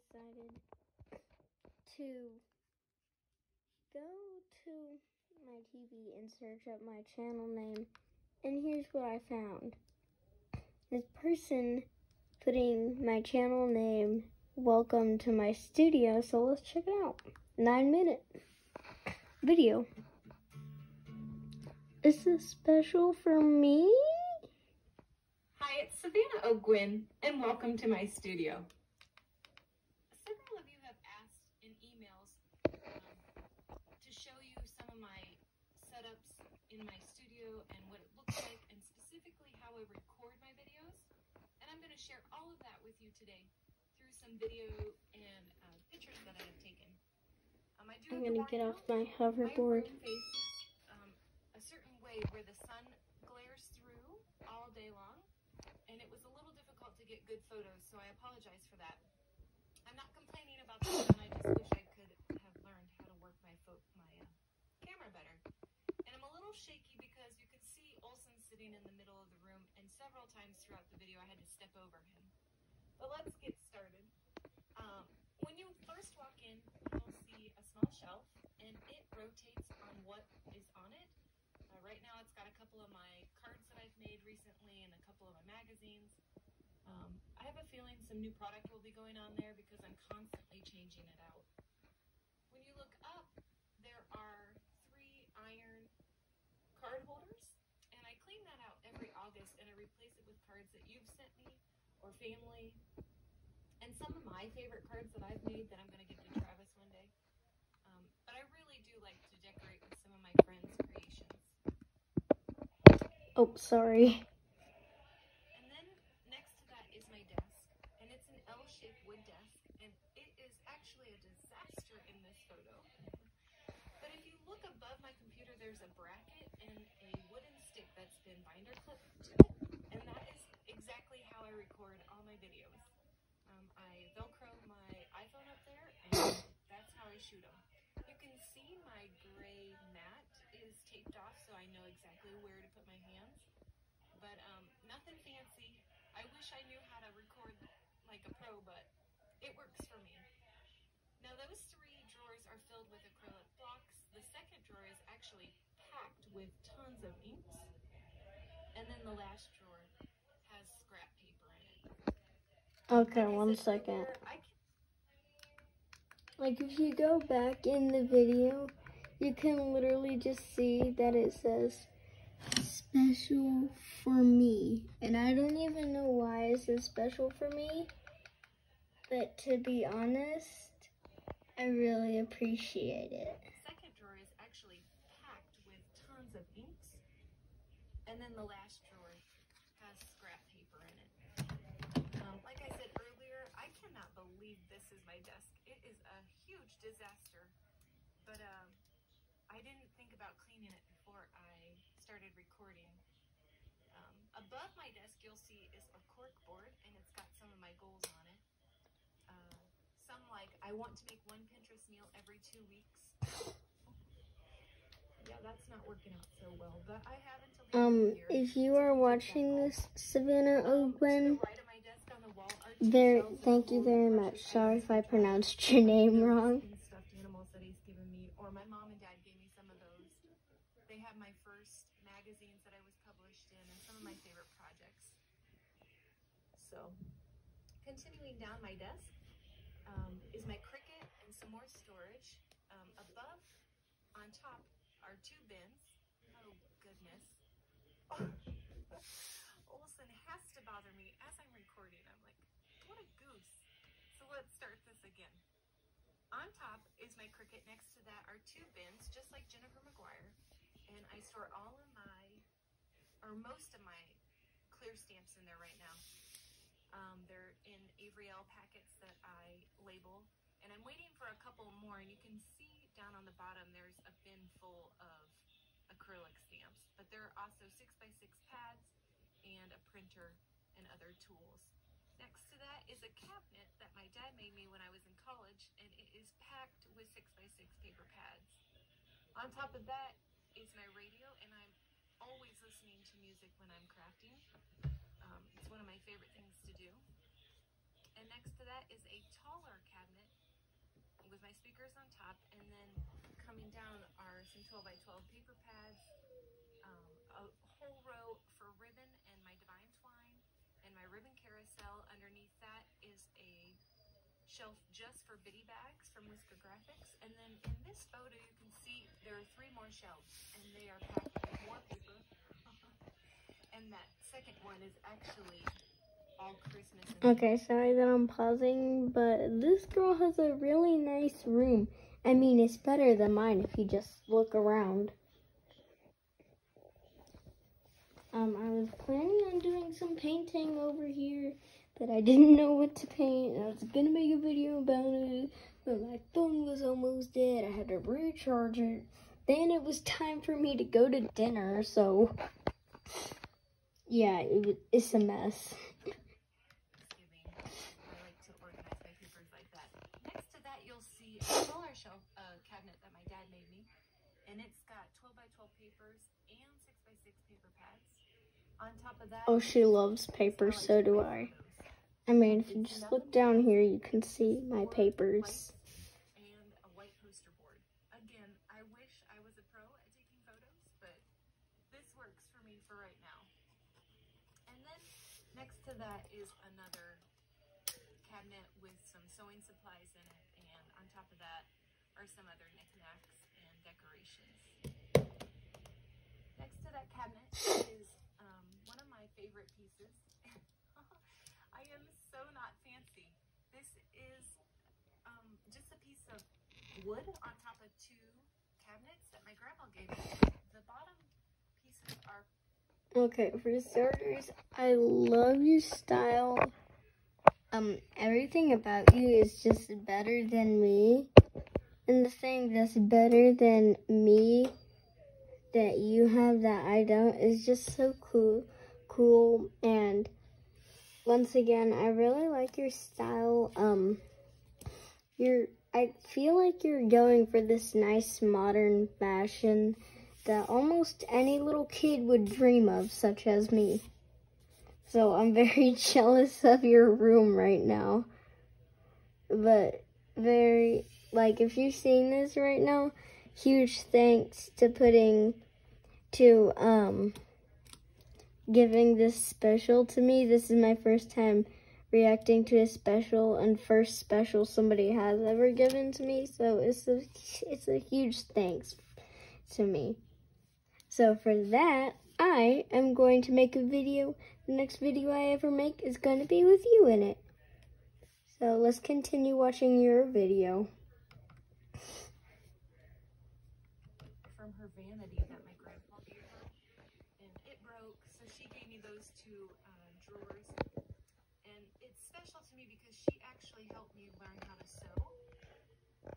decided to go to my TV and search up my channel name, and here's what I found. This person putting my channel name, welcome to my studio, so let's check it out. 9-minute video. Is this special for me? Hi, it's Savannah O'Gwyn, and welcome to my studio. Several of you have asked in emails to show you some of my setups in my studio and what it looks like, and specifically how I record my videos. And I'm going to share all of that with you today through some video and pictures that I have taken. I'm going to get off my hoverboard. My room faces a certain way where the sun glares through all day long, and it was a little difficult to get good photos, so I apologize for that. I'm not complaining about the sun, I just wish I could have learned how to work my camera better. And I'm a little shaky because you could see Olson sitting in the middle of the room, and several times throughout the video I had to step over him. But let's get started. When you first walk in, you'll see a small shelf, and it rotates on what is on it. Right now it's got a couple of my cards that I've made recently and a couple of my magazines. I have a feeling some new product will be going on there because I'm constantly changing it out. When you look up, there are 3 iron card holders, and I clean that out every August, and I replace it with cards that you've sent me or family, and some of my favorite cards that I've made that I'm going to give to Travis one day. But I really do like to decorate with some of my friends' creations. Oh, sorry. And then next to that is my desk, and it's an L-shaped wood desk, and it is actually a disaster in this photo. But if you look above my computer, there's a bracket and a wooden stick that's been binder clipped to it, and that is exactly how I record all my videos. I Velcro my iPhone up there, and that's how I shoot them. You can see my gray mat is taped off, so I know exactly where to put my hands. But nothing fancy. I wish I knew how to record like a pro, but it works for me. Now those 3 drawers are filled with acrylic blocks. The second drawer is actually packed with tons of inks. And then the last drawer has scrap paper in it. Okay, one second. Like, if you go back in the video, you can literally just see that it says special for me. And I don't even know why it says special for me, but to be honest, I really appreciate it. The second drawer is actually packed with tons of inks. And then the last drawer has scrap paper in it. Like I said earlier, I cannot believe this is my desk. It is a huge disaster, but I didn't think about cleaning it before I started recording. Above my desk you'll see is a cork board, and it's got some of my goals on it. Some like, I want to make 1 Pinterest meal every 2 weeks. Yeah, that's not working out so well, but I have until the end of the year. If you are watching this, Savannah O'Gwyn, right on my desk on the wall are thank you very much. Sorry if I pronounced your name wrong. Stuffed animals that he's given me, or my mom and dad gave me some of those. They have my first magazines that I was published in, and some of my favorite projects. So, continuing down my desk is my Cricut and some more storage. Above, on top, are 2 bins. Oh, goodness. Olson has to bother me as I'm recording. I'm like, what a goose. So let's start this again. On top is my Cricut. Next to that are 2 bins, just like Jennifer McGuire. And I store all of my, or most of my clear stamps in there right now. They're in Avery L packets that I label. And I'm waiting for a couple more, and you can see down on the bottom there's a bin full of acrylic stamps. But there are also 6x6 pads and a printer and other tools. Next to that is a cabinet that my dad made me when I was in college, and it is packed with 6x6 paper pads. On top of that is my radio, and I'm always listening to music when I'm crafting. It's one of my favorite things to do. And next to that is a taller cabinet with my speakers on top, and then coming down are some 12 by 12 paper pads, a whole row for ribbon and my divine twine, and my ribbon carousel. Underneath that is a shelf just for bitty bags from Whisker Graphics. And then in this photo you can see there are 3 more shelves, and they are packed with more paper. And that second one is actually all Christmas. Okay, sorry that I'm pausing, but this girl has a really nice room. I mean, it's better than mine if you just look around. I was planning on doing some painting over here, but I didn't know what to paint. I was gonna make a video about it, but my phone was almost dead. I had to recharge it. Then it was time for me to go to dinner, so yeah, it's a mess. I like to organize my papers like that. Next to that, you'll see a smaller shelf cabinet that my dad made me, and it's got 12 by 12 papers and 6 by 6 paper pads. On top of that, Oh, she loves paper, so do I. I mean, if you just look down here, you can see my papers. And a white poster board. Again, I wish I was a pro at taking photos, but this works for me for right now. And then next to that is another cabinet with some sewing supplies in it, and on top of that are some other knickknacks and decorations. Next to that cabinet is one of my favorite pieces. I am so not fancy. This is just a piece of wood on top of 2 cabinets that my grandma gave me. The bottom pieces are... Okay, for starters, I love your style. Everything about you is just better than me. And the thing that's better than me that you have that I don't is just so cool. And once again, I really like your style. I feel like you're going for this nice modern fashion that almost any little kid would dream of, such as me. So I'm very jealous of your room right now. But if you're seeing this right now, huge thanks to giving this special to me. This is my first time reacting to a special and first special somebody has ever given to me. So it's a huge thanks to me. So for that, I am going to make a video. The next video I ever make is going to be with you in it. So let's continue watching your video. From her vanity that my grandpa gave her, and it broke, so she gave me those 2 drawers. And it's special to me because she actually helped me learn how to sew,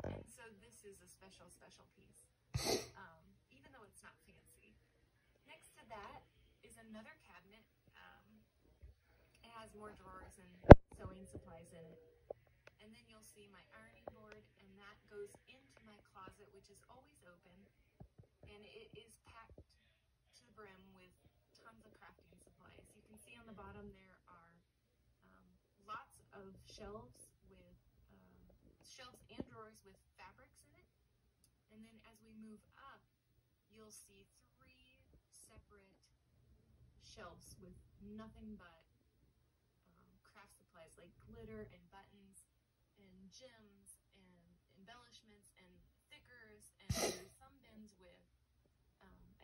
and so this is a special piece, even though it's not fancy. Next to that is another cabinet. It has more drawers and sewing supplies in it. And then you'll see my ironing board, and that goes into my closet, which is always open. And it is packed to the brim with tons of crafting supplies. You can see on the bottom there are lots of shelves and drawers with fabrics in it. And then as we move up, you'll see 3 separate shelves with nothing but craft supplies like glitter and buttons and gems and embellishments and thickers, and there's some bins with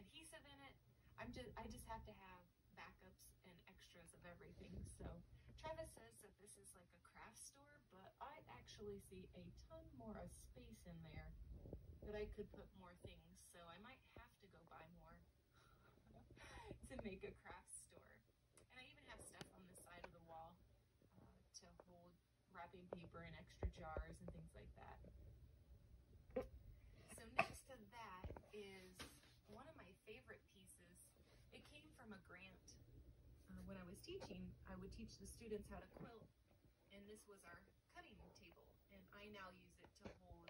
adhesive in it. I just have to have backups and extras of everything. So Travis says that this is like a craft store, but I actually see a ton more of space in there that I could put more things. So I might have to go buy more to make a craft store. And I even have stuff on the side of the wall to hold wrapping paper and extra jars and things like that. So next to that is one of my favorite pieces. It came from a grant. When I was teaching, I would teach the students how to quilt, and this was our cutting table, and I now use it to hold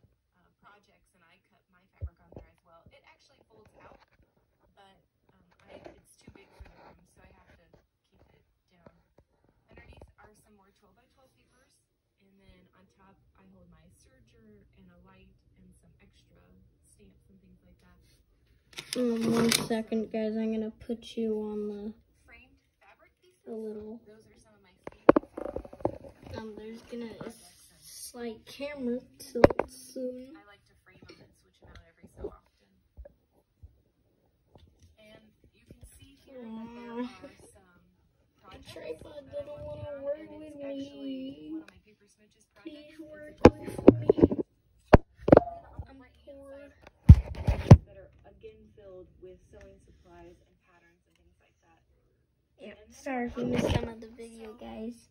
projects, and I cut my fabric on there as well. It actually folds out, but it's too big for the room, so I have to keep it down. Underneath are some more 12 by 12 papers, and then on top I hold my serger and a light and some extra stamps and things like that. 1 second, guys. I'm gonna put you on the Framed fabric pieces. a little. Those are some of my favorite. There's gonna a slight camera tilt soon. I like to frame them and switch them out every so often. And you can see here that there are some projects. Tripod doesn't want to work with me. One of my paper smudges projects. Please work with me. I'm poor. That are again filled with sewing supplies and patterns and things like that. Yeah, sorry if you missed some of the video, guys.